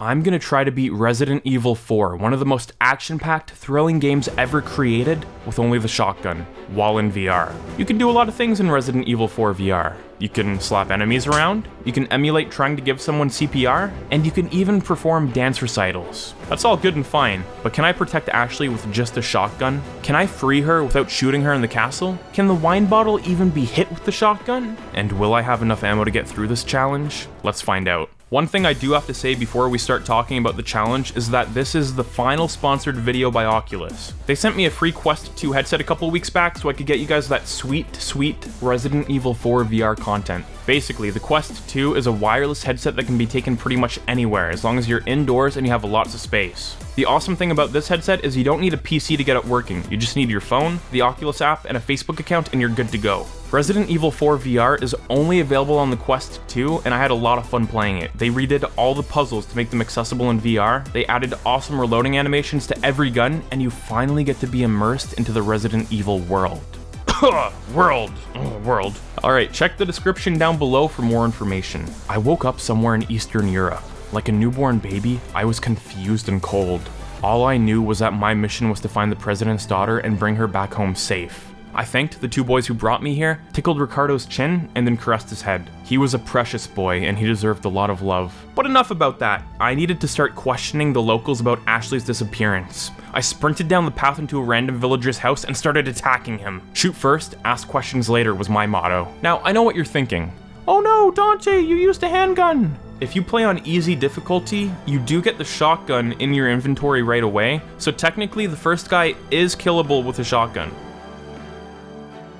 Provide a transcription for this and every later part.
I'm gonna try to beat Resident Evil 4, one of the most action-packed, thrilling games ever created, with only the shotgun, while in VR. You can do a lot of things in Resident Evil 4 VR. You can slap enemies around, you can emulate trying to give someone CPR, and you can even perform dance recitals. That's all good and fine, but can I protect Ashley with just a shotgun? Can I free her without shooting her in the castle? Can the wine bottle even be hit with the shotgun? And will I have enough ammo to get through this challenge? Let's find out. One thing I do have to say before we start talking about the challenge is that this is the final sponsored video by Oculus. They sent me a free Quest 2 headset a couple weeks back so I could get you guys that sweet Resident Evil 4 VR content. Basically, the Quest 2 is a wireless headset that can be taken pretty much anywhere as long as you're indoors and you have lots of space. The awesome thing about this headset is you don't need a PC to get it working. You just need your phone, the Oculus app, and a Facebook account and you're good to go. Resident Evil 4 VR is only available on the Quest 2, and I had a lot of fun playing it. They redid all the puzzles to make them accessible in VR, they added awesome reloading animations to every gun, and you finally get to be immersed into the Resident Evil world. World. Alright, check the description down below for more information. I woke up somewhere in Eastern Europe. Like a newborn baby, I was confused and cold. All I knew was that my mission was to find the president's daughter and bring her back home safe. I thanked the two boys who brought me here, tickled Ricardo's chin, and then caressed his head. He was a precious boy, and he deserved a lot of love. But enough about that. I needed to start questioning the locals about Ashley's disappearance. I sprinted down the path into a random villager's house and started attacking him. Shoot first, ask questions later was my motto. Now, I know what you're thinking. Oh no, Dante, you used a handgun! If you play on easy difficulty, you do get the shotgun in your inventory right away, so technically the first guy is killable with a shotgun.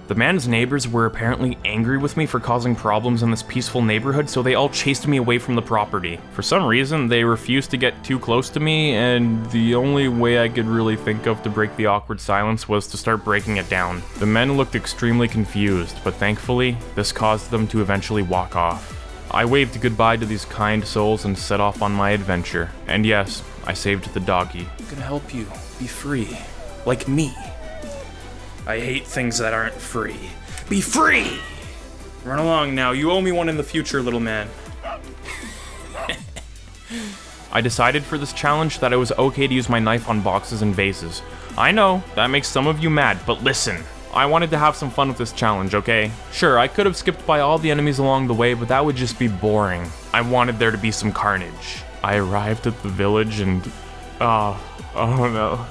The man's neighbors were apparently angry with me for causing problems in this peaceful neighborhood, so they all chased me away from the property. For some reason, they refused to get too close to me, and the only way I could really think of to break the awkward silence was to start breaking it down. The men looked extremely confused, but thankfully, this caused them to eventually walk off. I waved goodbye to these kind souls and set off on my adventure. And yes, I saved the doggy. I'm gonna help you be free, like me. I hate things that aren't free. Be free! Run along now, you owe me one in the future, little man. I decided for this challenge that it was okay to use my knife on boxes and vases. I know, that makes some of you mad, but listen. I wanted to have some fun with this challenge, okay? Sure, I could have skipped by all the enemies along the way, but that would just be boring. I wanted there to be some carnage. I arrived at the village and... Oh no.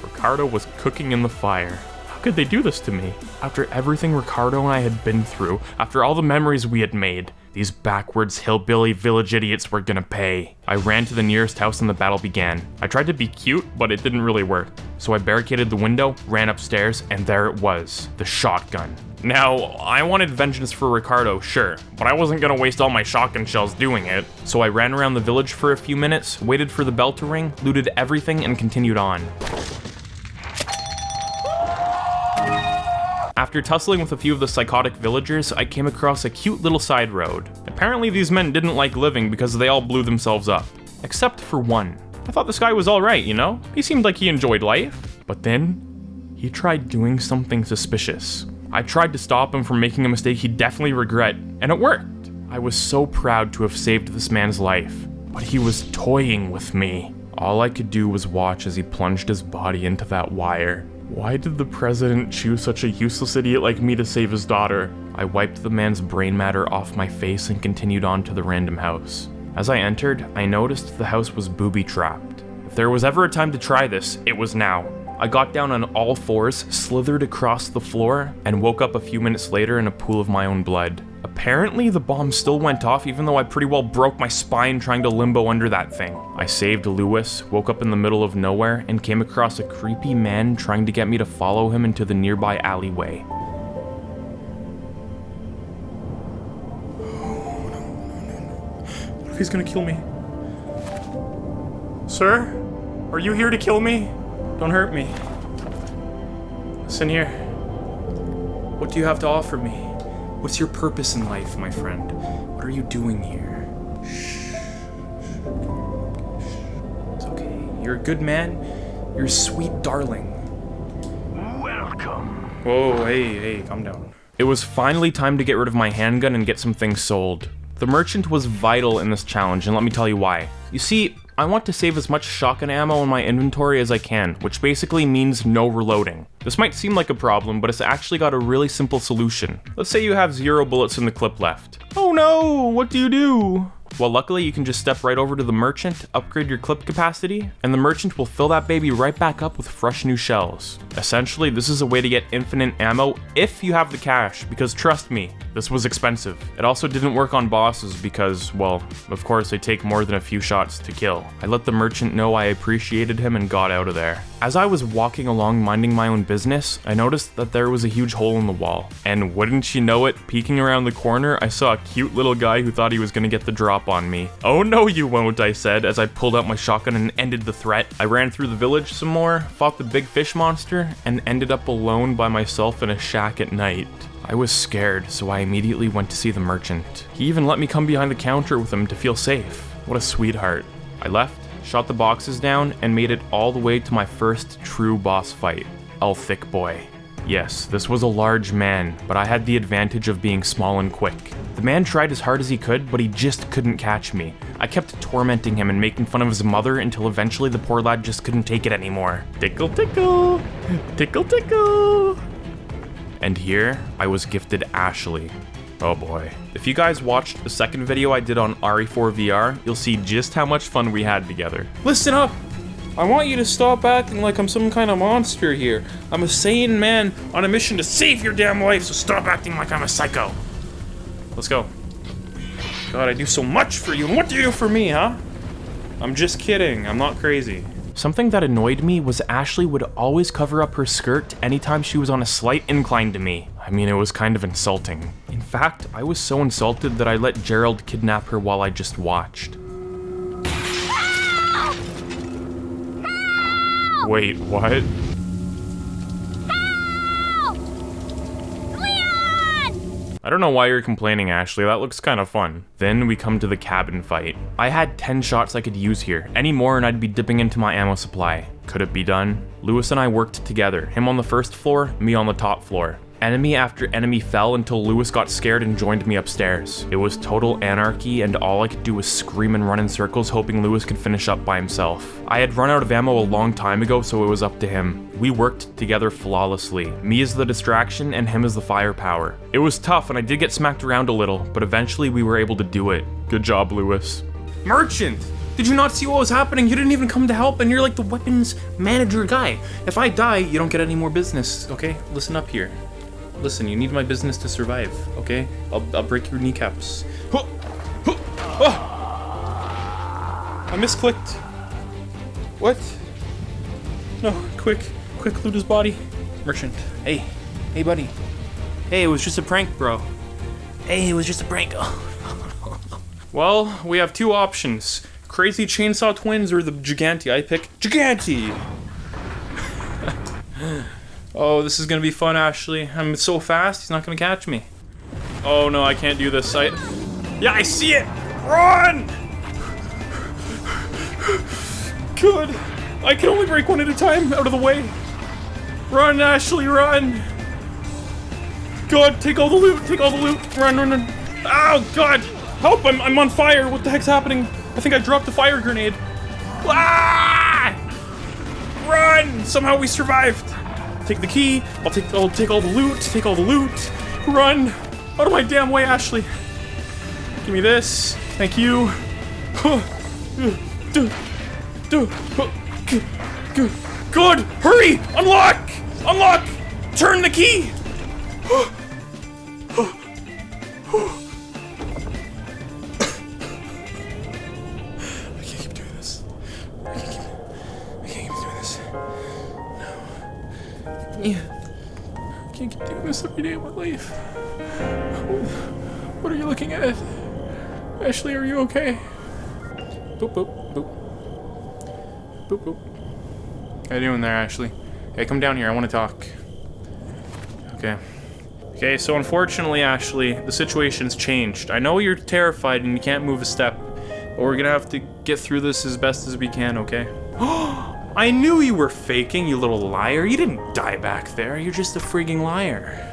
Ricardo was cooking in the fire. How could they do this to me? After everything Ricardo and I had been through, after all the memories we had made, these backwards hillbilly village idiots were gonna pay. I ran to the nearest house and the battle began. I tried to be cute, but it didn't really work. So I barricaded the window, ran upstairs, and there it was, the shotgun. Now, I wanted vengeance for Ricardo, sure, but I wasn't gonna waste all my shotgun shells doing it. So I ran around the village for a few minutes, waited for the bell to ring, looted everything, and continued on. After tussling with a few of the psychotic villagers, I came across a cute little side road. Apparently these men didn't like living because they all blew themselves up. Except for one. I thought this guy was alright, you know? He seemed like he enjoyed life. But then, he tried doing something suspicious. I tried to stop him from making a mistake he'd definitely regret, and it worked. I was so proud to have saved this man's life, but he was toying with me. All I could do was watch as he plunged his body into that wire. Why did the president choose such a useless idiot like me to save his daughter? I wiped the man's brain matter off my face and continued on to the random house. As I entered, I noticed the house was booby-trapped. If there was ever a time to try this, it was now. I got down on all fours, slithered across the floor, and woke up a few minutes later in a pool of my own blood. Apparently, the bomb still went off even though I pretty well broke my spine trying to limbo under that thing. I saved Lewis, woke up in the middle of nowhere, and came across a creepy man trying to get me to follow him into the nearby alleyway. What if he's gonna kill me? Sir? Are you here to kill me? Don't hurt me. Listen here. What do you have to offer me? What's your purpose in life, my friend? What are you doing here? Shh. It's okay. You're a good man. You're a sweet darling. Welcome. Whoa, hey, calm down. It was finally time to get rid of my handgun and get some things sold. The merchant was vital in this challenge, and let me tell you why. You see, I want to save as much shotgun ammo in my inventory as I can, which basically means no reloading. This might seem like a problem, but it's actually got a really simple solution. Let's say you have 0 bullets in the clip left. Oh no, what do you do? Well, luckily you can just step right over to the merchant, upgrade your clip capacity, and the merchant will fill that baby right back up with fresh new shells. Essentially, this is a way to get infinite ammo if you have the cash, because trust me, this was expensive. It also didn't work on bosses because, well, of course they take more than a few shots to kill. I let the merchant know I appreciated him and got out of there. As I was walking along minding my own business, I noticed that there was a huge hole in the wall. And wouldn't you know it, peeking around the corner, I saw a cute little guy who thought he was gonna get the drop on me. Oh no you won't, I said as I pulled out my shotgun and ended the threat. I ran through the village some more, fought the big fish monster, and ended up alone by myself in a shack at night. I was scared, so I immediately went to see the merchant. He even let me come behind the counter with him to feel safe. What a sweetheart. I left, shot the boxes down, and made it all the way to my first true boss fight, El Thick Boy. Yes, this was a large man, but I had the advantage of being small and quick. The man tried as hard as he could, but he just couldn't catch me. I kept tormenting him and making fun of his mother until eventually the poor lad just couldn't take it anymore. Tickle, tickle, tickle, tickle. And here, I was gifted Ashley. Oh boy. If you guys watched the second video I did on RE4 VR, you'll see just how much fun we had together. Listen up! I want you to stop acting like I'm some kind of monster here. I'm a sane man on a mission to save your damn life, so stop acting like I'm a psycho. Let's go. God, I do so much for you, and what do you do for me, huh? I'm just kidding, I'm not crazy. Something that annoyed me was Ashley would always cover up her skirt anytime she was on a slight incline to me. I mean, it was kind of insulting. In fact, I was so insulted that I let Gerald kidnap her while I just watched. Help! Help! Wait, what? Help! Leon! I don't know why you're complaining, Ashley. That looks kind of fun. Then we come to the cabin fight. I had 10 shots I could use here. Any more and I'd be dipping into my ammo supply. Could it be done? Lewis and I worked together. Him on the first floor, me on the top floor. Enemy after enemy fell until Lewis got scared and joined me upstairs. It was total anarchy, and all I could do was scream and run in circles hoping Lewis could finish up by himself. I had run out of ammo a long time ago, so it was up to him. We worked together flawlessly. Me as the distraction and him as the firepower. It was tough and I did get smacked around a little, but eventually we were able to do it. Good job, Lewis. Merchant! Did you not see what was happening? You didn't even come to help, and you're like the weapons manager guy. If I die, you don't get any more business, okay? Listen up here. Listen, you need my business to survive, okay? I'll break your kneecaps. I misclicked. What? No, quick, loot his body. Merchant, hey buddy. Hey, it was just a prank, bro. Hey, it was just a prank. Well, we have two options. Crazy Chainsaw Twins or the Gigante. I pick Gigante! Oh, this is gonna be fun, Ashley. I'm so fast, he's not gonna catch me. Oh no, I can't do this. Yeah, I see it! Run! Good. I can only break one at a time. Out of the way. Run, Ashley, run! God, take all the loot, Run. Oh, God! Help, I'm on fire. What the heck's happening? I think I dropped a fire grenade. Ah! Run! Somehow we survived. Take the key. I'll take all the loot. Run! Out of my damn way, Ashley. Give me this. Thank you. Good! Hurry! Unlock! Turn the key! I can't keep doing this. I can't keep doing this. No. Yeah. I can't keep doing this every day of my life. What are you looking at? Ashley, are you okay? Boop, boop, boop. Boop, boop. How you doing there, Ashley? Hey, come down here. I want to talk. Okay, so unfortunately, Ashley, the situation's changed. I know you're terrified and you can't move a step, but we're gonna have to get through this as best as we can, okay? I knew you were faking, you little liar. You didn't die back there. You're just a frigging liar.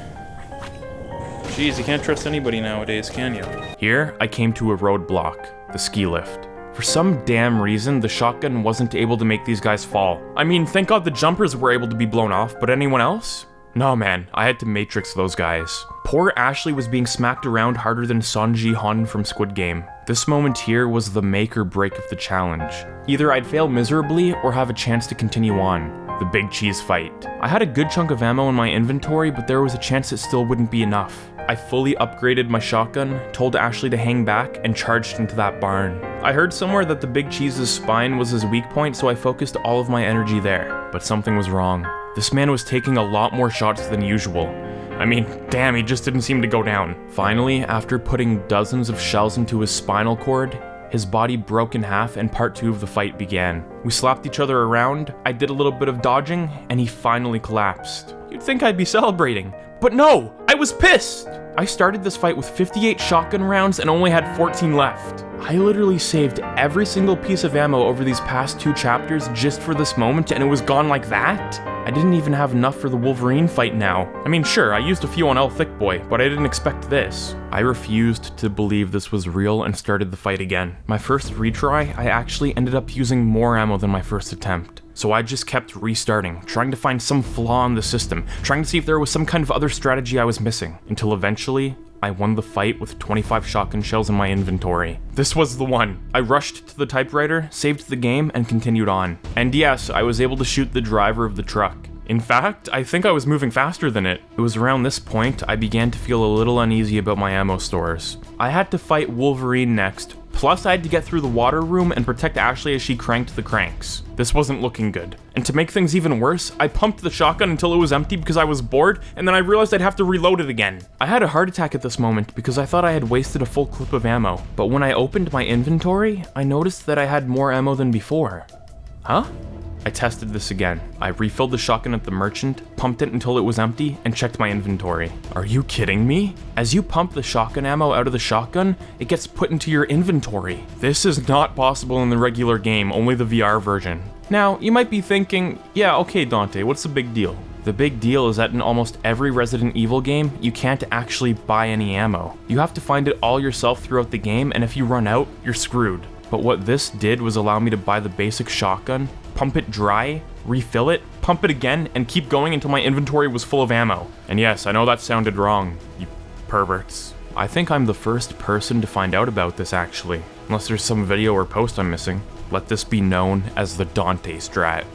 Jeez, you can't trust anybody nowadays, can you? Here, I came to a roadblock, the ski lift. For some damn reason, the shotgun wasn't able to make these guys fall. I mean, thank God the jumpers were able to be blown off, but anyone else? No man, I had to matrix those guys. Poor Ashley was being smacked around harder than Son Ji-hun from Squid Game. This moment here was the make or break of the challenge. Either I'd fail miserably or have a chance to continue on. The big cheese fight. I had a good chunk of ammo in my inventory, but there was a chance it still wouldn't be enough. I fully upgraded my shotgun, told Ashley to hang back, and charged into that barn. I heard somewhere that the big cheese's spine was his weak point, so I focused all of my energy there. But something was wrong. This man was taking a lot more shots than usual. I mean, damn, he just didn't seem to go down. Finally, after putting dozens of shells into his spinal cord, his body broke in half and part 2 of the fight began. We slapped each other around, I did a little bit of dodging, and he finally collapsed. You'd think I'd be celebrating, but no, I was pissed! I started this fight with 58 shotgun rounds and only had 14 left. I literally saved every single piece of ammo over these past 2 chapters just for this moment, and it was gone like that? I didn't even have enough for the Wolverine fight now. I mean, sure, I used a few on El Thick Boy, but I didn't expect this. I refused to believe this was real and started the fight again. My first retry, I actually ended up using more ammo than my first attempt. So I just kept restarting, trying to find some flaw in the system, trying to see if there was some kind of other strategy I was missing, until eventually, I won the fight with 25 shotgun shells in my inventory. This was the one. I rushed to the typewriter, saved the game, and continued on. And yes, I was able to shoot the driver of the truck. In fact, I think I was moving faster than it. It was around this point I began to feel a little uneasy about my ammo stores. I had to fight Wolverine next, plus I had to get through the water room and protect Ashley as she cranked the cranks. This wasn't looking good. And to make things even worse, I pumped the shotgun until it was empty because I was bored, and then I realized I'd have to reload it again. I had a heart attack at this moment because I thought I had wasted a full clip of ammo, but when I opened my inventory, I noticed that I had more ammo than before. Huh? I tested this again. I refilled the shotgun at the merchant, pumped it until it was empty, and checked my inventory. Are you kidding me? As you pump the shotgun ammo out of the shotgun, it gets put into your inventory. This is not possible in the regular game, only the VR version. Now, you might be thinking, yeah, okay Dante, what's the big deal? The big deal is that in almost every Resident Evil game, you can't actually buy any ammo. You have to find it all yourself throughout the game, and if you run out, you're screwed. But what this did was allow me to buy the basic shotgun, pump it dry, refill it, pump it again, and keep going until my inventory was full of ammo. And yes, I know that sounded wrong, you perverts. I think I'm the first person to find out about this actually, unless there's some video or post I'm missing. Let this be known as the Dante strat.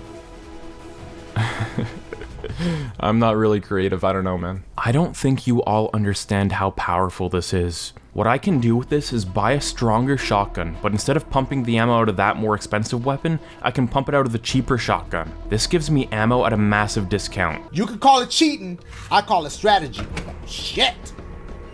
I'm not really creative, I don't know, man. I don't think you all understand how powerful this is. What I can do with this is buy a stronger shotgun, but instead of pumping the ammo out of that more expensive weapon, I can pump it out of the cheaper shotgun. This gives me ammo at a massive discount. You could call it cheating, I call it strategy. Shit!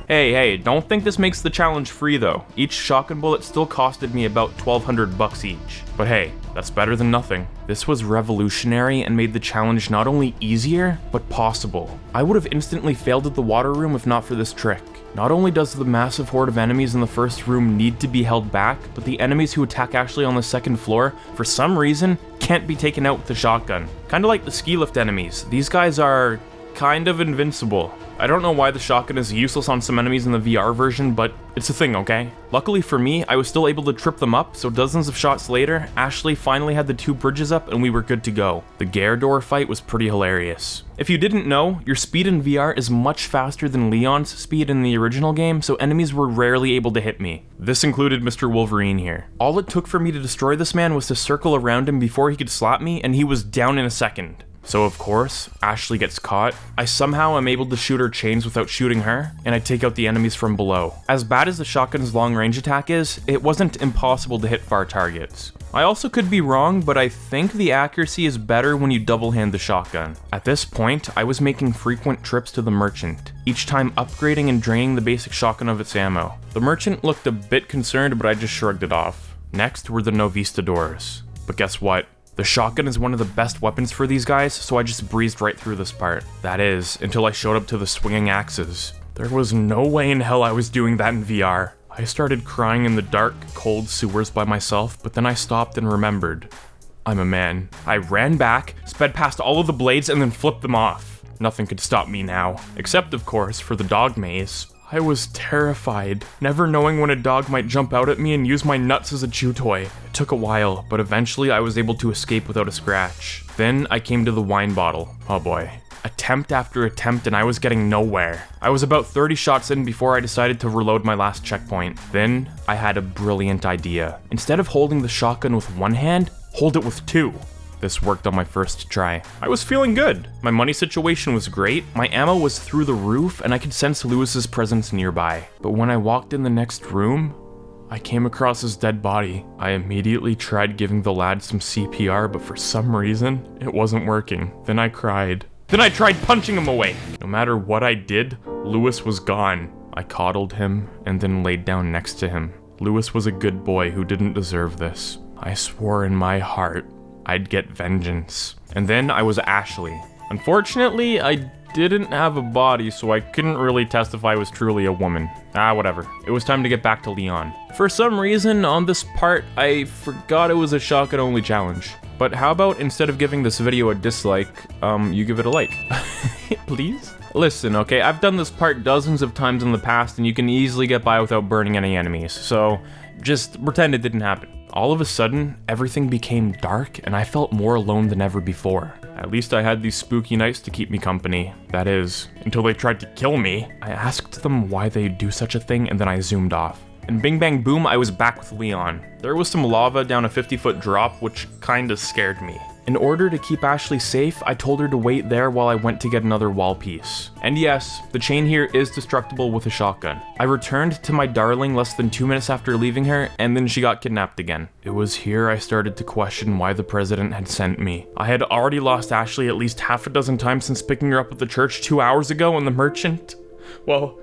Hey, don't think this makes the challenge free though. Each shotgun bullet still costed me about 1,200 bucks each. But hey, that's better than nothing. This was revolutionary and made the challenge not only easier, but possible. I would have instantly failed at the water room if not for this trick. Not only does the massive horde of enemies in the first room need to be held back, but the enemies who attack Ashley on the second floor, for some reason, can't be taken out with the shotgun. Kinda like the ski lift enemies. These guys are kind of invincible. I don't know why the shotgun is useless on some enemies in the VR version, but it's a thing, okay? Luckily for me, I was still able to trip them up, so dozens of shots later, Ashley finally had the 2 bridges up and we were good to go. The Gyarados fight was pretty hilarious. If you didn't know, your speed in VR is much faster than Leon's speed in the original game, so enemies were rarely able to hit me. This included Mr. Wolverine here. All it took for me to destroy this man was to circle around him before he could slap me, and he was down in a second. So of course, Ashley gets caught. I somehow am able to shoot her chains without shooting her, and I take out the enemies from below. As bad as the shotgun's long range attack is, it wasn't impossible to hit far targets. I also could be wrong, but I think the accuracy is better when you double hand the shotgun. At this point, I was making frequent trips to the merchant, each time upgrading and draining the basic shotgun of its ammo. The merchant looked a bit concerned, but I just shrugged it off. Next were the Novistadors. But guess what? The shotgun is one of the best weapons for these guys, so I just breezed right through this part. That is, until I showed up to the swinging axes. There was no way in hell I was doing that in VR. I started crying in the dark, cold sewers by myself, but then I stopped and remembered. I'm a man. I ran back, sped past all of the blades, and then flipped them off. Nothing could stop me now. Except, of course, for the dog maze. I was terrified, never knowing when a dog might jump out at me and use my nuts as a chew toy. It took a while, but eventually I was able to escape without a scratch. Then I came to the wine bottle. Oh boy. Attempt after attempt, and I was getting nowhere. I was about 30 shots in before I decided to reload my last checkpoint. Then I had a brilliant idea. Instead of holding the shotgun with one hand, hold it with two. This worked on my first try. I was feeling good. My money situation was great, my ammo was through the roof, and I could sense Lewis's presence nearby. But when I walked in the next room, I came across his dead body. I immediately tried giving the lad some CPR, but for some reason, it wasn't working. Then I cried. Then I tried punching him away. No matter what I did, Lewis was gone. I coddled him and then laid down next to him. Lewis was a good boy who didn't deserve this. I swore in my heart I'd get vengeance. And then I was Ashley. Unfortunately, I didn't have a body, so I couldn't really test if I was truly a woman. Whatever. It was time to get back to Leon. For some reason, on this part, I forgot it was a shotgun only challenge. But how about instead of giving this video a dislike, you give it a like? Please? Listen, okay, I've done this part dozens of times in the past and you can easily get by without burning any enemies, so just pretend it didn't happen. All of a sudden, everything became dark and I felt more alone than ever before. At least I had these spooky nights to keep me company. That is, until they tried to kill me. I asked them why they'd do such a thing and then I zoomed off. And bing bang boom, I was back with Leon. There was some lava down a 50-foot drop, which kinda scared me. In order to keep Ashley safe, I told her to wait there while I went to get another wall piece. And yes, the chain here is destructible with a shotgun. I returned to my darling less than 2 minutes after leaving her, and then she got kidnapped again. It was here I started to question why the president had sent me. I had already lost Ashley at least half a dozen times since picking her up at the church 2 hours ago, and the merchant, well,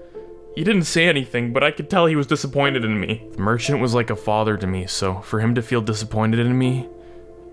he didn't say anything, but I could tell he was disappointed in me. The merchant was like a father to me, so for him to feel disappointed in me,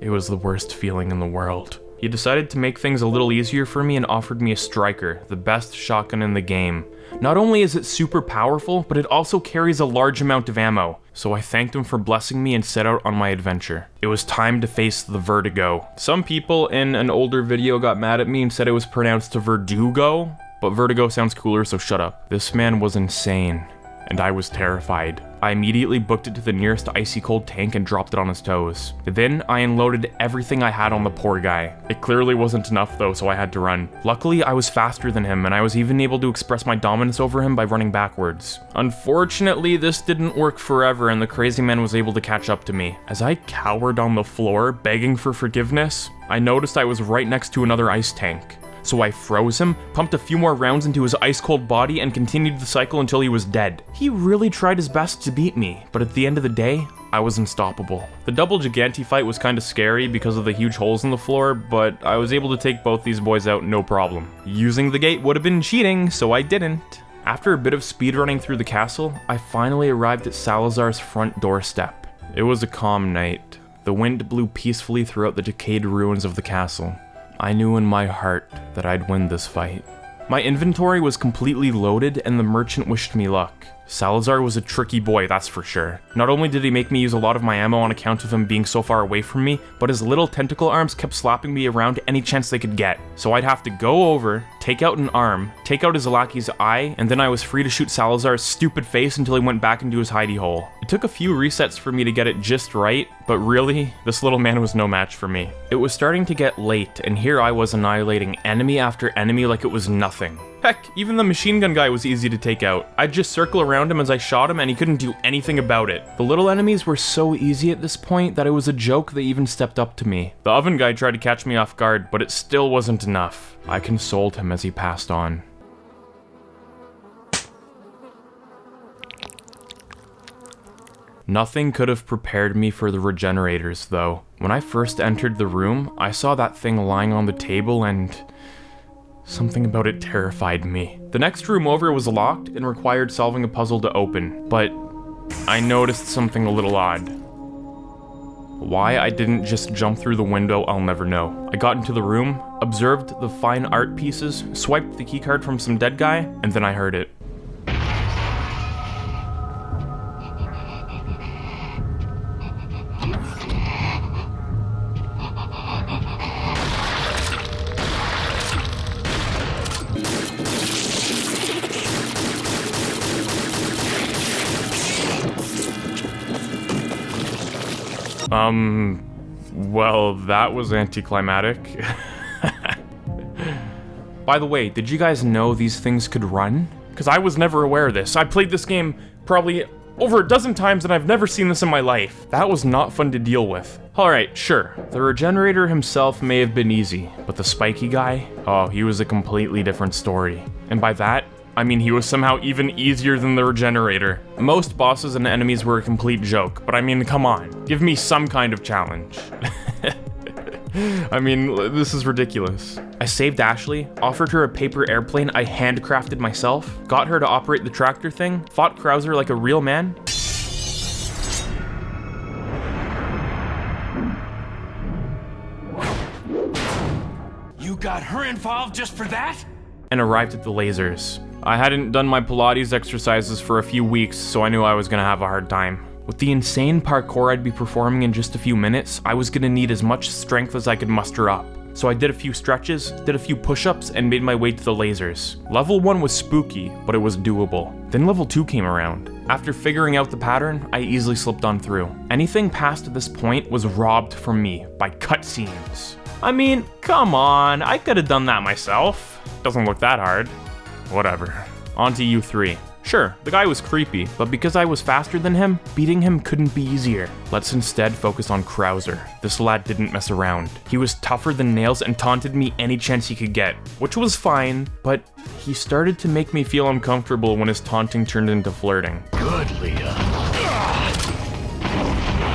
it was the worst feeling in the world. He decided to make things a little easier for me and offered me a striker, the best shotgun in the game. Not only is it super powerful, but it also carries a large amount of ammo. So I thanked him for blessing me and set out on my adventure. It was time to face the vertigo. Some people in an older video got mad at me and said it was pronounced Verdugo, but vertigo sounds cooler, so shut up. This man was insane, and I was terrified. I immediately booked it to the nearest icy cold tank and dropped it on his toes. Then I unloaded everything I had on the poor guy. It clearly wasn't enough though, so I had to run. Luckily, I was faster than him, and I was even able to express my dominance over him by running backwards. Unfortunately, this didn't work forever, and the crazy man was able to catch up to me. As I cowered on the floor, begging for forgiveness, I noticed I was right next to another ice tank. So I froze him, pumped a few more rounds into his ice-cold body, and continued the cycle until he was dead. He really tried his best to beat me, but at the end of the day, I was unstoppable. The double Giganti fight was kinda scary because of the huge holes in the floor, but I was able to take both these boys out no problem. Using the gate would have been cheating, so I didn't. After a bit of speedrunning through the castle, I finally arrived at Salazar's front doorstep. It was a calm night. The wind blew peacefully throughout the decayed ruins of the castle. I knew in my heart that I'd win this fight. My inventory was completely loaded and the merchant wished me luck. Salazar was a tricky boy, that's for sure. Not only did he make me use a lot of my ammo on account of him being so far away from me, but his little tentacle arms kept slapping me around any chance they could get. So I'd have to go over, take out an arm, take out his lackey's eye, and then I was free to shoot Salazar's stupid face until he went back into his hidey hole. It took a few resets for me to get it just right, but really, this little man was no match for me. It was starting to get late, and here I was annihilating enemy after enemy like it was nothing. Heck, even the machine gun guy was easy to take out. I'd just circle around him as I shot him and he couldn't do anything about it. The little enemies were so easy at this point that it was a joke they even stepped up to me. The oven guy tried to catch me off guard, but it still wasn't enough. I consoled him as he passed on. Nothing could have prepared me for the regenerators, though. When I first entered the room, I saw that thing lying on the table and something about it terrified me. The next room over was locked and required solving a puzzle to open, but I noticed something a little odd. Why I didn't just jump through the window, I'll never know. I got into the room, observed the fine art pieces, swiped the keycard from some dead guy, and then I heard it. Well, that was anticlimactic. By the way, did you guys know these things could run? Because I was never aware of this. I played this game probably over a dozen times and I've never seen this in my life. That was not fun to deal with. Alright, sure, the regenerator himself may have been easy, but the spiky guy? Oh, he was a completely different story. And by that, I mean he was somehow even easier than the regenerator. Most bosses and enemies were a complete joke, but I mean, come on, give me some kind of challenge. I mean, this is ridiculous. I saved Ashley, offered her a paper airplane I handcrafted myself, got her to operate the tractor thing, fought Krauser like a real man. You got her involved just for that? And arrived at the lasers. I hadn't done my Pilates exercises for a few weeks, so I knew I was gonna have a hard time. With the insane parkour I'd be performing in just a few minutes, I was gonna need as much strength as I could muster up. So I did a few stretches, did a few push-ups, and made my way to the lasers. Level 1 was spooky, but it was doable. Then level 2 came around. After figuring out the pattern, I easily slipped on through. Anything past this point was robbed from me by cutscenes. I mean, come on, I could have done that myself. Doesn't look that hard. Whatever. On to U3. Sure, the guy was creepy, but because I was faster than him, beating him couldn't be easier. Let's instead focus on Krauser. This lad didn't mess around. He was tougher than nails and taunted me any chance he could get, which was fine, but he started to make me feel uncomfortable when his taunting turned into flirting. Good, Leah.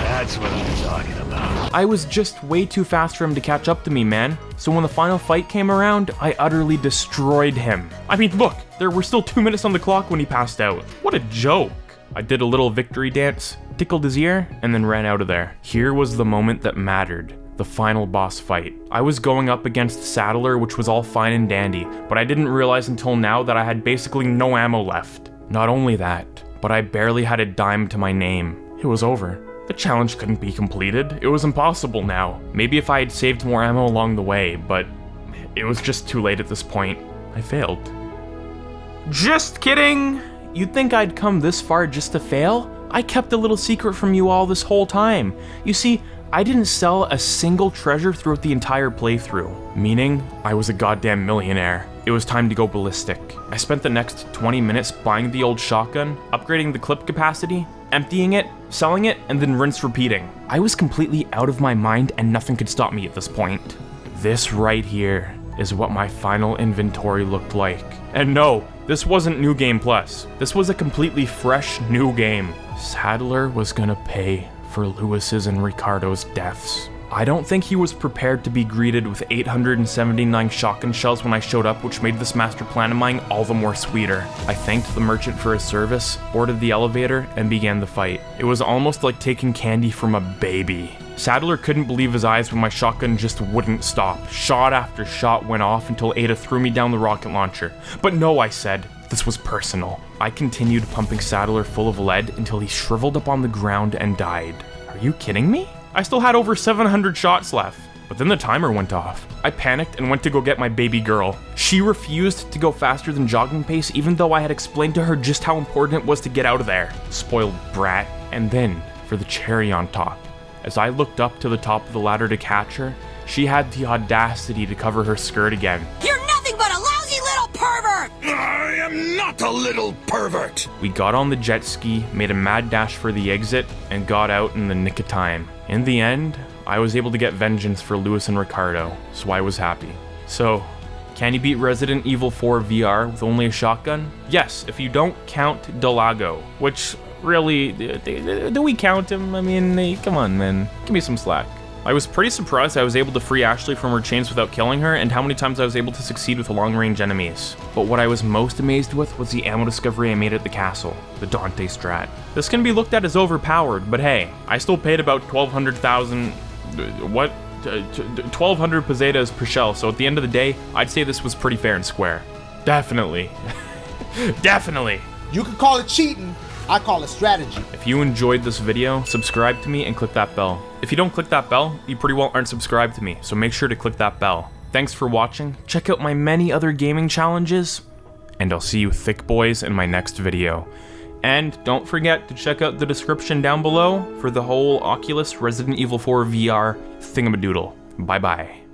That's what I'm talking about. I was just way too fast for him to catch up to me, man. So when the final fight came around, I utterly destroyed him. I mean, look, there were still 2 minutes on the clock when he passed out. What a joke. I did a little victory dance, tickled his ear, and then ran out of there. Here was the moment that mattered. The final boss fight. I was going up against Saddler, which was all fine and dandy, but I didn't realize until now that I had basically no ammo left. Not only that, but I barely had a dime to my name. It was over. The challenge couldn't be completed. It was impossible now. Maybe if I had saved more ammo along the way, but it was just too late at this point. I failed. Just kidding! You'd think I'd come this far just to fail? I kept a little secret from you all this whole time. You see, I didn't sell a single treasure throughout the entire playthrough, meaning I was a goddamn millionaire. It was time to go ballistic. I spent the next 20 minutes buying the old shotgun, upgrading the clip capacity, emptying it, selling it, and then rinse repeating. I was completely out of my mind and nothing could stop me at this point. This right here is what my final inventory looked like. And no, this wasn't New Game Plus. This was a completely fresh new game. Saddler was gonna pay for Lewis's and Ricardo's deaths. I don't think he was prepared to be greeted with 879 shotgun shells when I showed up, which made this master plan of mine all the more sweeter. I thanked the merchant for his service, boarded the elevator, and began the fight. It was almost like taking candy from a baby. Saddler couldn't believe his eyes when my shotgun just wouldn't stop. Shot after shot went off until Ada threw me down the rocket launcher. But no, I said. This was personal. I continued pumping Saddler full of lead until he shriveled up on the ground and died. Are you kidding me? I still had over 700 shots left, but then the timer went off. I panicked and went to go get my baby girl. She refused to go faster than jogging pace even though I had explained to her just how important it was to get out of there. Spoiled brat. And then, for the cherry on top, as I looked up to the top of the ladder to catch her, she had the audacity to cover her skirt again. You're nothing but a lousy little pervert! I am not a little pervert! We got on the jet ski, made a mad dash for the exit, and got out in the nick of time. In the end, I was able to get vengeance for Lewis and Ricardo, so I was happy. So, can you beat Resident Evil 4 VR with only a shotgun? Yes, if you don't count Delago, which really, do we count him? I mean, come on, man, give me some slack. I was pretty surprised I was able to free Ashley from her chains without killing her, and how many times I was able to succeed with long-range enemies. But what I was most amazed with was the ammo discovery I made at the castle, the Dante strat. This can be looked at as overpowered, but hey, I still paid about 1,200 pesetas per shell, so at the end of the day, I'd say this was pretty fair and square. Definitely. Definitely. You can call it cheating. I call it strategy. If you enjoyed this video, subscribe to me and click that bell. If you don't click that bell, you pretty well aren't subscribed to me, so make sure to click that bell. Thanks for watching, check out my many other gaming challenges, and I'll see you thick boys in my next video. And don't forget to check out the description down below for the whole Oculus Resident Evil 4 VR thingamadoodle. Bye bye.